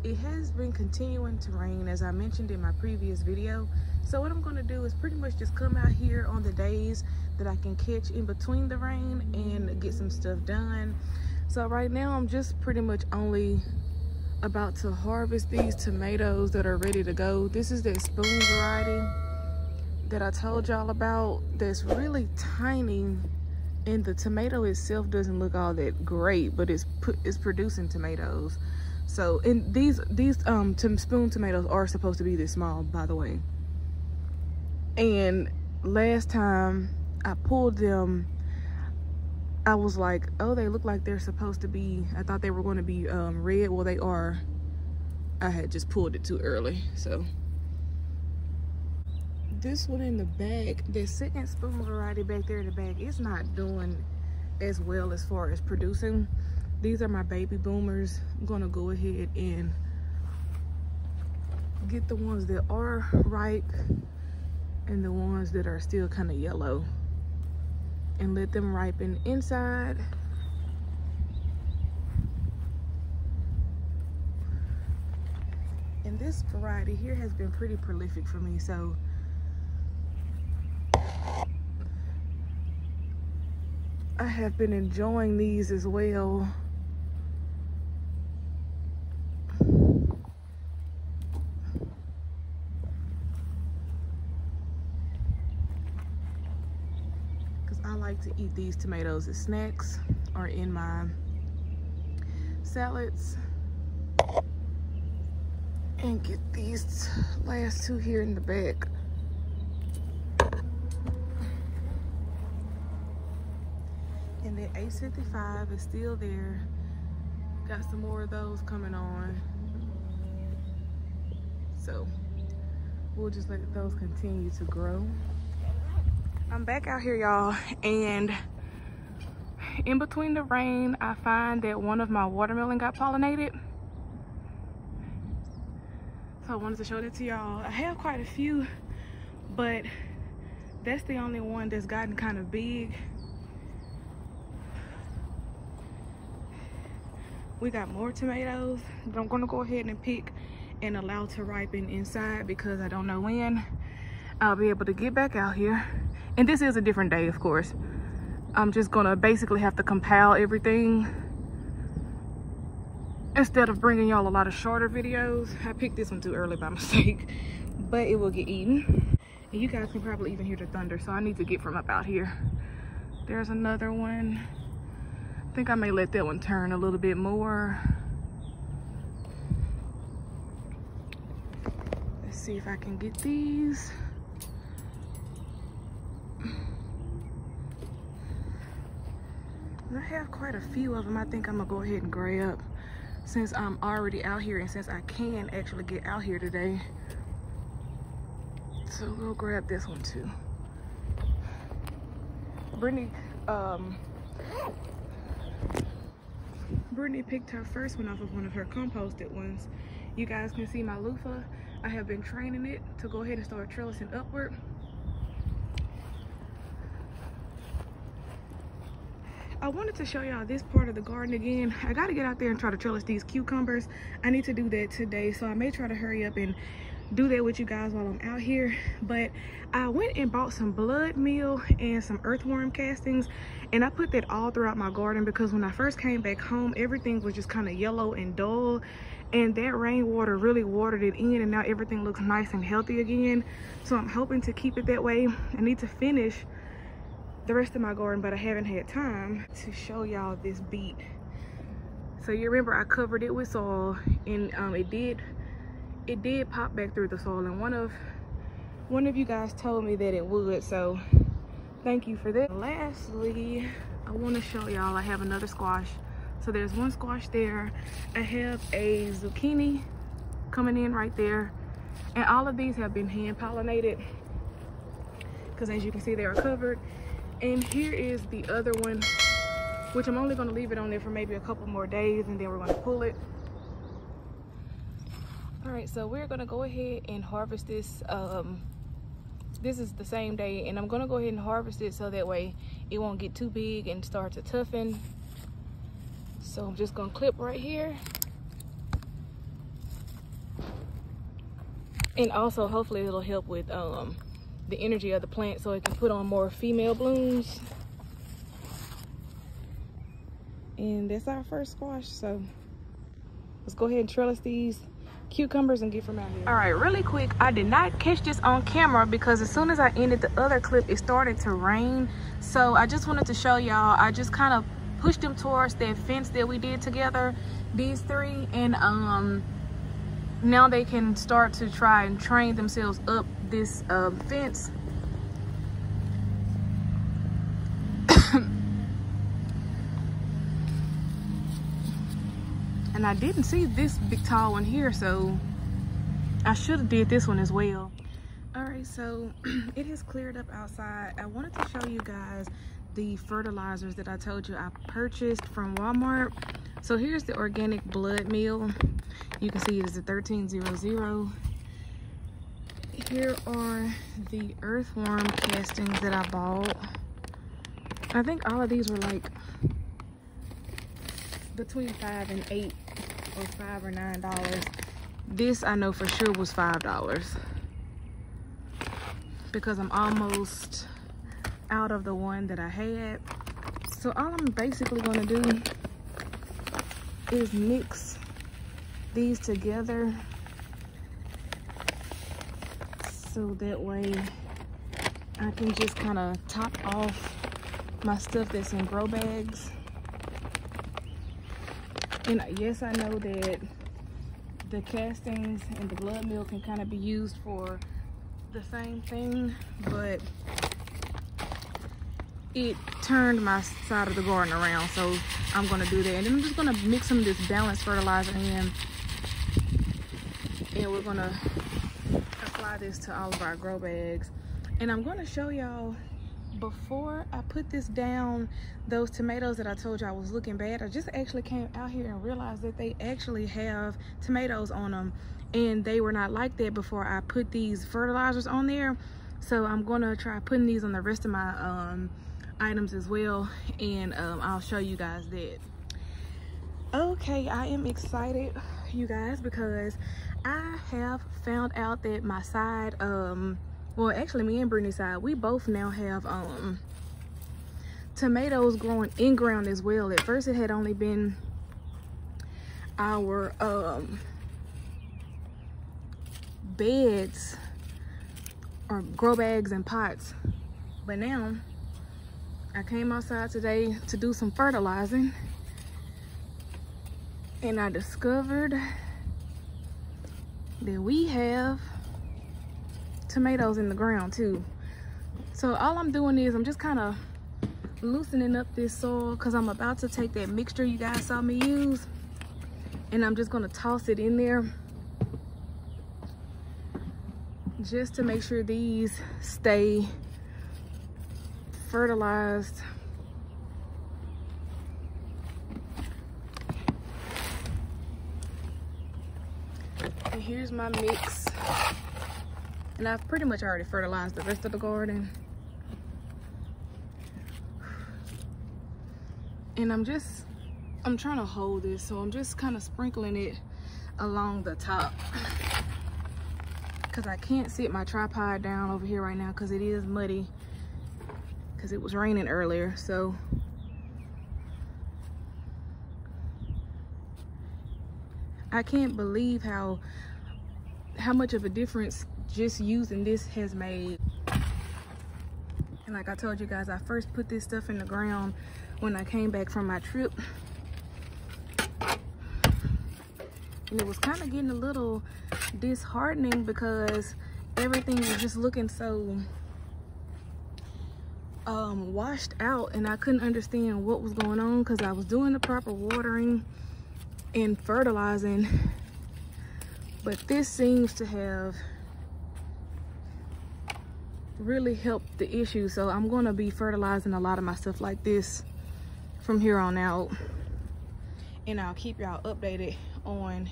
it has been continuing to rain, as I mentioned in my previous video. So what I'm going to do is pretty much just come out here on the days that I can catch in between the rain and get some stuff done. So right now I'm just pretty much only about to harvest these tomatoes that are ready to go. This is that spoon variety that I told y'all about, that's really tiny, and the tomato itself doesn't look all that great, but it's producing tomatoes. So, and these spoon tomatoes are supposed to be this small, by the way. And last time I pulled them, I was like, oh, they look like they're supposed to be, I thought they were going to be red. Well, they are. I had just pulled it too early. So this one in the bag, the second spoon variety back there in the bag, it's not doing as well as far as producing. These are my baby boomers. I'm gonna go ahead and get the ones that are ripe and the ones that are still kind of yellow, and let them ripen inside. And this variety here has been pretty prolific for me, so I have been enjoying these as well. Because I like to eat these tomatoes as snacks or in my salads. And get these last two here in the back. And the A55 is still there. Got some more of those coming on. So we'll just let those continue to grow. I'm back out here, y'all, and in between the rain, I find that one of my watermelon got pollinated. So I wanted to show that to y'all. I have quite a few, but that's the only one that's gotten kind of big. We got more tomatoes that I'm gonna go ahead and pick and allow to ripen inside, because I don't know when I'll be able to get back out here. And this is a different day, of course. I'm just gonna basically have to compile everything instead of bringing y'all a lot of shorter videos. I picked this one too early by mistake, but it will get eaten. And you guys can probably even hear the thunder, so I need to get from up out here. There's another one. I think I may let that one turn a little bit more. Let's see if I can get these. I have quite a few of them. I think I'm gonna go ahead and grab, since I'm already out here and since I can actually get out here today. So we'll grab this one too. Brittany picked her first one off of one of her composted ones. You guys can see my loofah. I have been training it to go ahead and start trellising upward. I wanted to show y'all this part of the garden again. I got to get out there and try to trellis these cucumbers. I need to do that today, so I may try to hurry up and do that with you guys while I'm out here. But I went and bought some blood meal and some earthworm castings, and I put that all throughout my garden, because when I first came back home, everything was just kind of yellow and dull, and that rainwater really watered it in, and now everything looks nice and healthy again. So I'm hoping to keep it that way. I need to finish the rest of my garden, but I haven't had time to show y'all this beet. So you remember I covered it with soil, and it did pop back through the soil, and one of you guys told me that it would, so thank you for that. Lastly, I want to show y'all I have another squash. So there's one squash there. I have a zucchini coming in right there, and all of these have been hand pollinated, because as you can see, they are covered. And here is the other one, which I'm only going to leave it on there for maybe a couple more days, and then we're going to pull it. All right, so we're going to go ahead and harvest this. This is the same day, and I'm going to go ahead and harvest it so that way it won't get too big and start to toughen. So I'm just going to clip right here. And also hopefully it'll help with the energy of the plant so it can put on more female blooms. And that's our first squash, so let's go ahead and trellis these cucumbers and get from out here. All right, really quick, I did not catch this on camera because as soon as I ended the other clip, it started to rain. So I just wanted to show y'all, I just kind of pushed them towards that fence that we did together, these three, and now they can start to try and train themselves up this fence. And I didn't see this big tall one here, so I should have did this one as well. All right, so it has cleared up outside. I wanted to show you guys the fertilizers that I told you I purchased from Walmart. So here's the organic blood meal. You can see it is a 1300. Here are the earthworm castings that I bought. I think all of these were like between $5 and $8 or $5 or $9. This I know for sure was $5 because I'm almost out of the one that I had. So all I'm basically going to do is mix these together so that way I can just kind of top off my stuff that's in grow bags. And yes, I know that the castings and the blood meal can kind of be used for the same thing, but it turned my side of the garden around, so I'm gonna do that. And then I'm just gonna mix some of this balanced fertilizer in, and we're gonna apply this to all of our grow bags. And I'm gonna show y'all, before I put this down, those tomatoes that I told you I was looking bad, I just actually came out here and realized that they actually have tomatoes on them, and they were not like that before I put these fertilizers on there. So I'm gonna try putting these on the rest of my items as well, and I'll show you guys that. Okay, I am excited, you guys, because I have found out that my side, well, actually me and Brittany's side, we both now have tomatoes growing in ground as well. At first it had only been our beds or grow bags and pots, but now I came outside today to do some fertilizing, and I discovered that we have tomatoes in the ground too. So all I'm doing is I'm just kind of loosening up this soil because I'm about to take that mixture you guys saw me use, and I'm just going to toss it in there just to make sure these stay fertilized. And here's my mix, and I've pretty much already fertilized the rest of the garden. And I'm trying to hold this, so I'm just kind of sprinkling it along the top because I can't sit my tripod down over here right now because it is muddy because it was raining earlier. So I can't believe how much of a difference just using this has made. And like I told you guys, I first put this stuff in the ground when I came back from my trip, and it was kind of getting a little disheartening because everything was just looking so washed out, and I couldn't understand what was going on because I was doing the proper watering and fertilizing, but this seems to have really helped the issue. So I'm going to be fertilizing a lot of my stuff like this from here on out, and I'll keep y'all updated on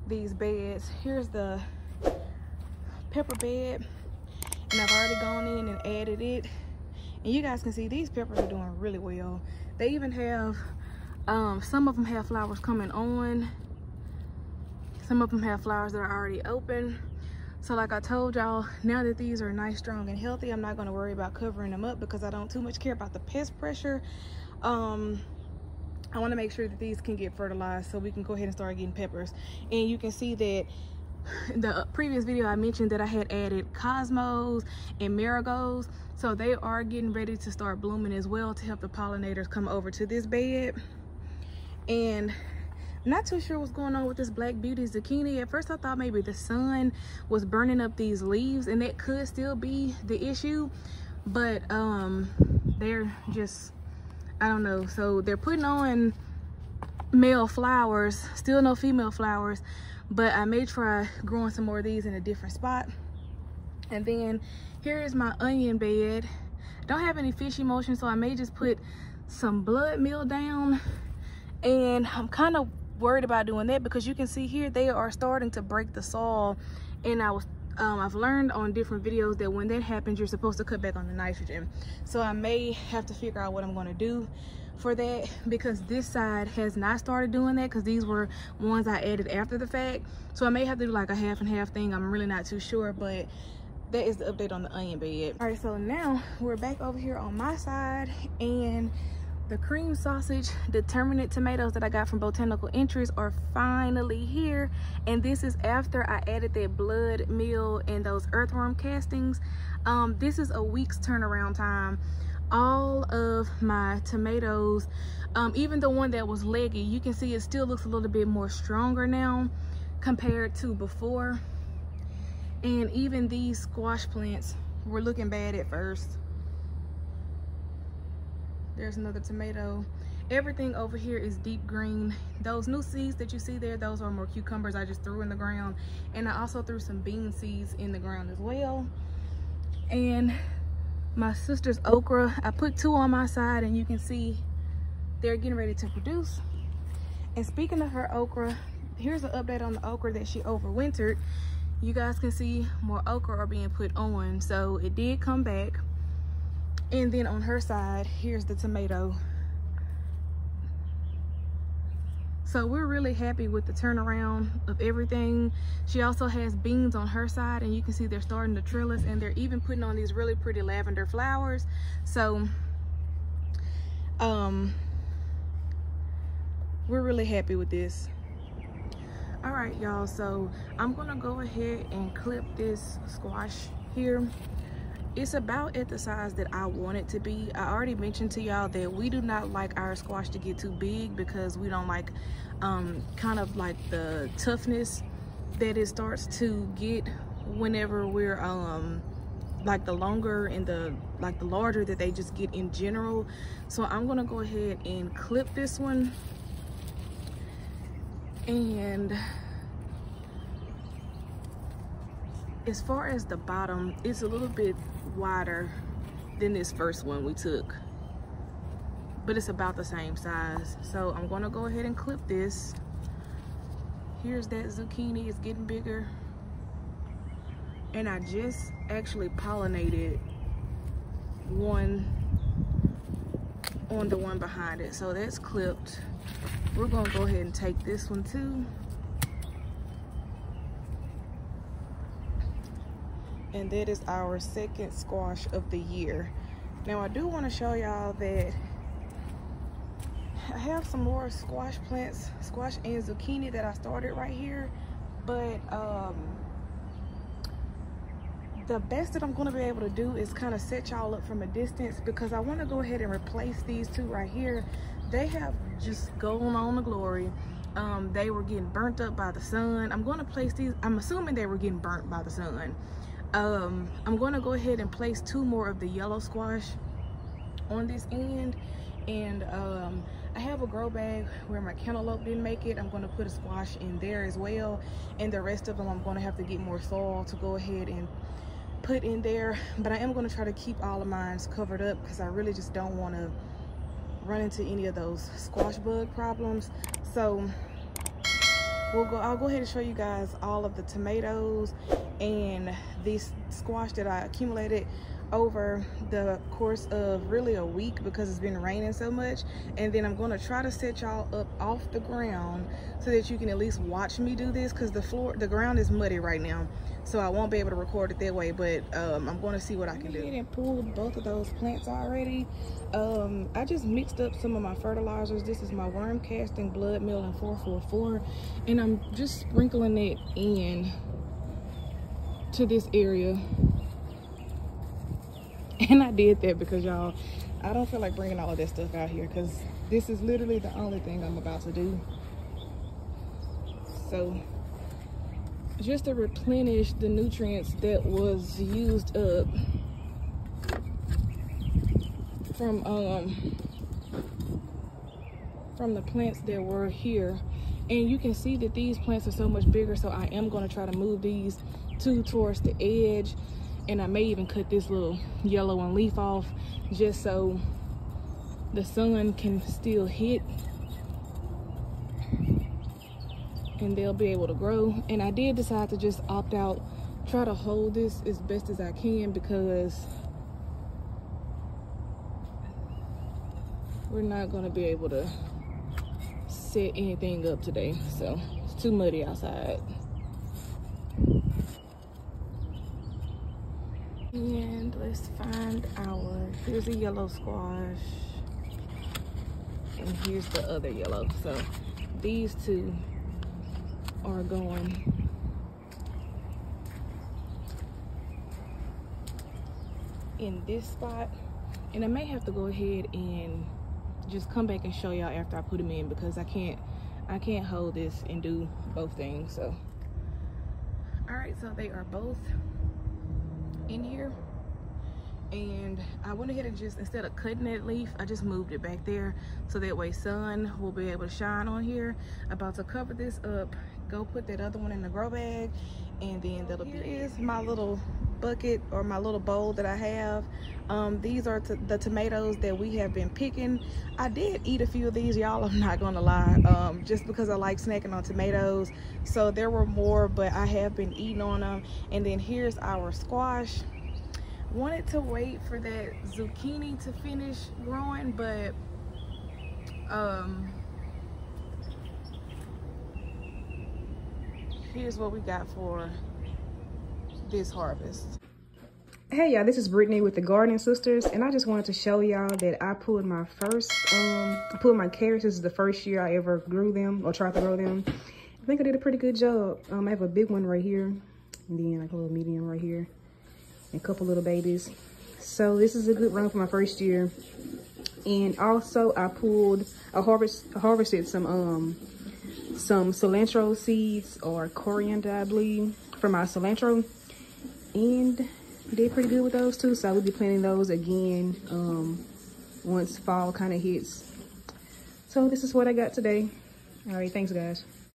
these beds. Here's the pepper bed, and I've already gone in and added it, and you guys can see these peppers are doing really well. They even have some of them have flowers coming on, some of them have flowers that are already open. So like I told y'all, now that these are nice, strong, and healthy, I'm not going to worry about covering them up because I don't too much care about the pest pressure. I want to make sure that these can get fertilized so we can go ahead and start getting peppers. And you can see that the previous video I mentioned that I had added cosmos and marigolds, so they are getting ready to start blooming as well to help the pollinators come over to this bed. And I'm not too sure what's going on with this Black Beauty zucchini. At first I thought maybe the sun was burning up these leaves, and that could still be the issue, but they're just, I don't know. So they're putting on male flowers, still no female flowers, but I may try growing some more of these in a different spot. And then here is my onion bed. Don't have any fishy motion, so I may just put some blood meal down. And I'm kind of worried about doing that because you can see here they are starting to break the soil. And I've learned on different videos that when that happens, you're supposed to cut back on the nitrogen. So I may have to figure out what I'm going to do for that, because this side has not started doing that because these were ones I added after the fact. So I may have to do like a half and half thing. I'm really not too sure, but that is the update on the onion bed. All right, so now we're back over here on my side, and the cream sausage determinate tomatoes that I got from Botanical Interest are finally here. And this is after I added that blood meal and those earthworm castings. This is a week's turnaround time. All of my tomatoes, even the one that was leggy, you can see it still looks a little bit more stronger now compared to before. And even these squash plants were looking bad at first. There's another tomato. Everything over here is deep green. Those new seeds that you see there, those are more cucumbers I just threw in the ground. And I also threw some bean seeds in the ground as well. And my sister's okra, I put 2 on my side, and you can see they're getting ready to produce. And speaking of her okra, here's an update on the okra that she overwintered. You guys can see more okra are being put on, so it did come back. And then on her side, here's the tomato. So we're really happy with the turnaround of everything. She also has beans on her side, and you can see they're starting to trellis, and they're even putting on these really pretty lavender flowers. So we're really happy with this. All right, y'all, so I'm gonna go ahead and clip this squash here. It's about at the size that I want it to be. I already mentioned to y'all that we do not like our squash to get too big because we don't like kind of like the toughness that it starts to get whenever we're like the longer and the larger that they just get in general. So I'm gonna go ahead and clip this one. And as far as the bottom, it's a little bit wider than this first one we took, but it's about the same size. So I'm gonna go ahead and clip this. Here's that zucchini, it's getting bigger. And I just actually pollinated one on the one behind it. So that's clipped. We're gonna go ahead and take this one too. And that is our second squash of the year. Now I do want to show y'all that I have some more squash plants, squash and zucchini that I started right here, but the best that I'm going to be able to do is kind of set y'all up from a distance, because I want to go ahead and replace these two right here. They have just gone on to glory. They were getting burnt up by the sun. I'm going to place these, I'm assuming they were getting burnt by the sun. I'm going to go ahead and place 2 more of the yellow squash on this end. And I have a grow bag where my cantaloupe didn't make it. I'm going to put a squash in there as well. And the rest of them I'm going to have to get more soil to go ahead and put in there. But I am going to try to keep all of mine covered up because I really just don't want to run into any of those squash bug problems. So I'll go ahead and show you guys all of the tomatoes and this squash that I accumulated over the course of really a week because it's been raining so much. And then I'm going to try to set y'all up off the ground so that you can at least watch me do this, because the ground is muddy right now, so I won't be able to record it that way. But I'm going to see what I can do. I didn't pull both of those plants already. I just mixed up some of my fertilizers. This is my worm casting, blood meal, and 444, and I'm just sprinkling it in to this area. And I did that because, y'all, I don't feel like bringing all of that stuff out here because this is literally the only thing I'm about to do. So just to replenish the nutrients that was used up from the plants that were here. And you can see that these plants are so much bigger, so I am going to try to move these towards the edge. And I may even cut this little yellow one leaf off just so the sun can still hit and they'll be able to grow. And I did decide to just opt out, try to hold this as best as I can, because we're not going to be able to set anything up today, so it's too muddy outside. And let's find here's a yellow squash, and here's the other yellow. So these two are going in this spot, and I may have to go ahead and just come back and show y'all after I put them in, because I can't hold this and do both things. So all right, so they are both in here, and I went ahead and just, instead of cutting that leaf, I just moved it back there so that way sun will be able to shine on here. About to cover this up, go put that other one in the grow bag, and then that'll be it. Here is my little bucket, or my little bowl that I have. These are the tomatoes that we have been picking. I did eat a few of these, y'all, I'm not gonna lie, just because I like snacking on tomatoes. So there were more, but I have been eating on them. And then here's our squash. Wanted to wait for that zucchini to finish growing, but here's what we got for this harvest. Hey y'all, this is Brittany with the Gardening Sisters, and I just wanted to show y'all that I pulled my first, I pulled my carrots. This is the first year I ever grew them or tried to grow them. I think I did a pretty good job. I have a big one right here, and then like a little medium right here, and a couple little babies. So this is a good run for my first year. And also I harvested some cilantro seeds, or coriander, I believe, for my cilantro, and did pretty good with those too. So I will be planting those again once fall kind of hits. So this is what I got today. All right, thanks guys.